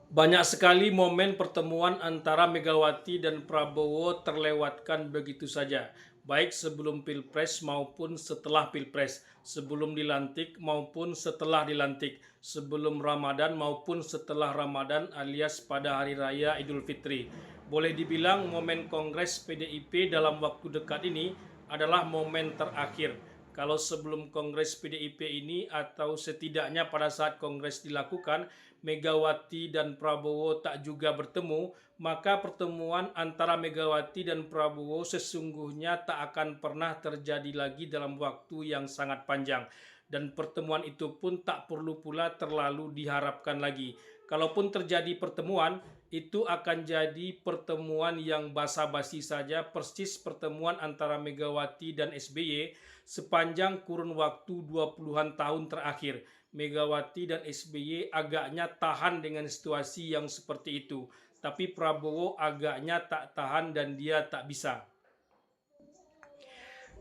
Banyak sekali momen pertemuan antara Megawati dan Prabowo terlewatkan begitu saja, baik sebelum Pilpres maupun setelah Pilpres, sebelum dilantik maupun setelah dilantik, sebelum Ramadan maupun setelah Ramadan alias pada Hari Raya Idul Fitri. Boleh dibilang momen Kongres PDIP dalam waktu dekat ini adalah momen terakhir. Kalau sebelum Kongres PDIP ini atau setidaknya pada saat Kongres dilakukan, Megawati dan Prabowo tak juga bertemu, maka pertemuan antara Megawati dan Prabowo sesungguhnya tak akan pernah terjadi lagi dalam waktu yang sangat panjang. Dan pertemuan itu pun tak perlu pula terlalu diharapkan lagi. Kalaupun terjadi pertemuan, itu akan jadi pertemuan yang basa-basi saja, persis pertemuan antara Megawati dan SBY sepanjang kurun waktu 20-an tahun terakhir. Megawati dan SBY agaknya tahan dengan situasi yang seperti itu, tapi Prabowo agaknya tak tahan dan dia tak bisa.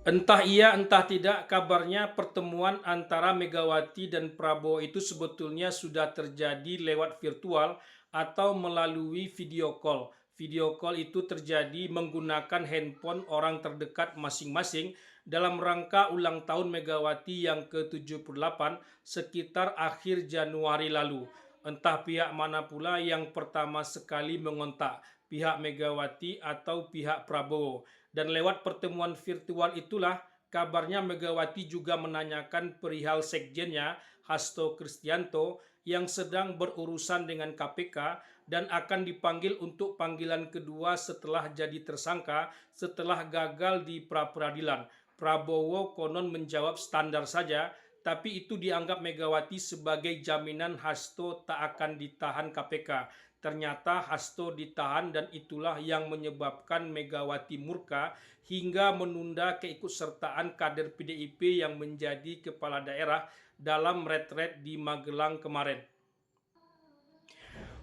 Entah iya entah tidak, kabarnya pertemuan antara Megawati dan Prabowo itu sebetulnya sudah terjadi lewat virtual atau melalui video call. Video call itu terjadi menggunakan handphone orang terdekat masing-masing dalam rangka ulang tahun Megawati yang ke-78 sekitar akhir Januari lalu. Entah pihak mana pula yang pertama sekali mengontak, pihak Megawati atau pihak Prabowo. Dan lewat pertemuan virtual itulah kabarnya Megawati juga menanyakan perihal sekjennya Hasto Kristianto yang sedang berurusan dengan KPK dan akan dipanggil untuk panggilan kedua setelah jadi tersangka setelah gagal di pra-peradilan. Prabowo konon menjawab standar saja, tapi itu dianggap Megawati sebagai jaminan Hasto tak akan ditahan KPK. Ternyata Hasto ditahan dan itulah yang menyebabkan Megawati murka hingga menunda keikutsertaan kader PDIP yang menjadi kepala daerah dalam retret di Magelang kemarin.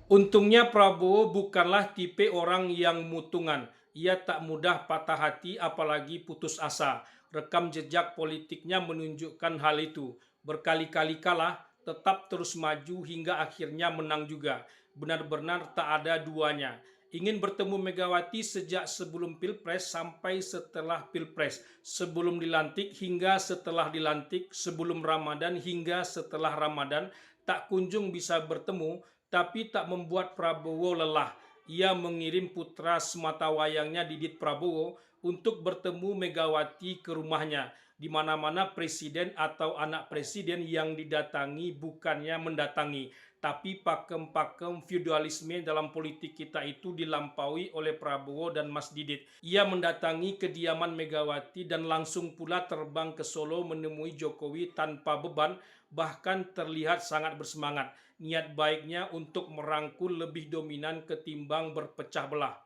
Untungnya Prabowo bukanlah tipe orang yang mutungan. Ia tak mudah patah hati apalagi putus asa. Rekam jejak politiknya menunjukkan hal itu. Berkali-kali kalah, tetap terus maju hingga akhirnya menang juga. Benar-benar tak ada duanya. Ingin bertemu Megawati sejak sebelum Pilpres sampai setelah Pilpres, sebelum dilantik hingga setelah dilantik, sebelum Ramadan hingga setelah Ramadan, tak kunjung bisa bertemu, tapi tak membuat Prabowo lelah. Ia mengirim putra sematawayangnya Didit Prabowo untuk bertemu Megawati ke rumahnya. Di mana-mana presiden atau anak presiden yang didatangi bukannya mendatangi, tapi pakem-pakem feudalisme dalam politik kita itu dilampaui oleh Prabowo dan Mas Didit. Ia mendatangi kediaman Megawati dan langsung pula terbang ke Solo menemui Jokowi tanpa beban, bahkan terlihat sangat bersemangat. Niat baiknya untuk merangkul lebih dominan ketimbang berpecah belah.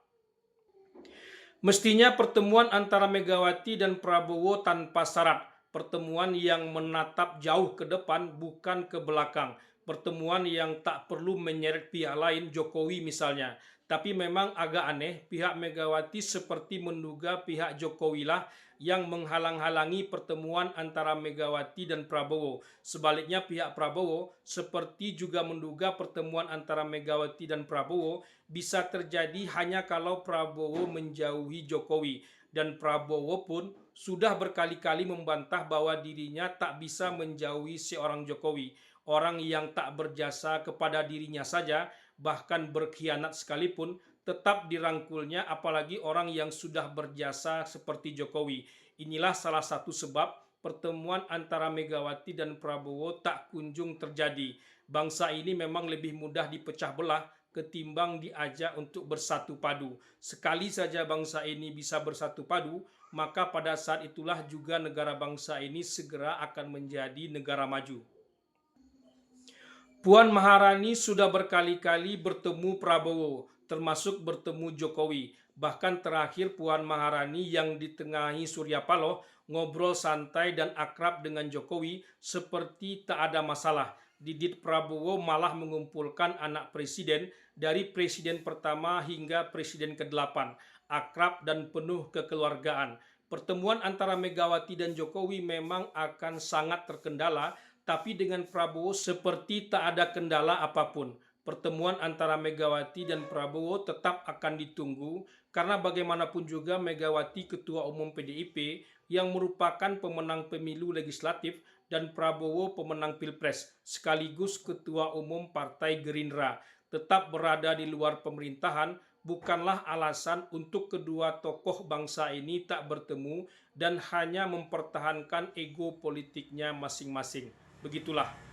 Mestinya pertemuan antara Megawati dan Prabowo tanpa syarat, pertemuan yang menatap jauh ke depan bukan ke belakang, pertemuan yang tak perlu menyeret pihak lain, Jokowi misalnya. Tapi memang agak aneh, pihak Megawati seperti menduga pihak Jokowi lah yang menghalang-halangi pertemuan antara Megawati dan Prabowo. Sebaliknya pihak Prabowo seperti juga menduga pertemuan antara Megawati dan Prabowo bisa terjadi hanya kalau Prabowo menjauhi Jokowi. Dan Prabowo pun sudah berkali-kali membantah bahwa dirinya tak bisa menjauhi seorang Jokowi. Orang yang tak berjasa kepada dirinya saja, bahkan berkhianat sekalipun, tetap dirangkulnya, apalagi orang yang sudah berjasa seperti Jokowi. Inilah salah satu sebab pertemuan antara Megawati dan Prabowo tak kunjung terjadi. Bangsa ini memang lebih mudah dipecah belah ketimbang diajak untuk bersatu padu. Sekali saja bangsa ini bisa bersatu padu, maka pada saat itulah juga negara bangsa ini segera akan menjadi negara maju. Puan Maharani sudah berkali-kali bertemu Prabowo, termasuk bertemu Jokowi. Bahkan terakhir Puan Maharani yang ditengahi Surya Paloh ngobrol santai dan akrab dengan Jokowi seperti tak ada masalah. Didit Prabowo malah mengumpulkan anak presiden dari presiden pertama hingga presiden ke-8, akrab dan penuh kekeluargaan. Pertemuan antara Megawati dan Jokowi memang akan sangat terkendala, tapi dengan Prabowo seperti tak ada kendala apapun. Pertemuan antara Megawati dan Prabowo tetap akan ditunggu karena bagaimanapun juga Megawati Ketua Umum PDIP yang merupakan pemenang pemilu legislatif dan Prabowo pemenang Pilpres sekaligus Ketua Umum Partai Gerindra tetap berada di luar pemerintahan bukanlah alasan untuk kedua tokoh bangsa ini tak bertemu dan hanya mempertahankan ego politiknya masing-masing. Begitulah.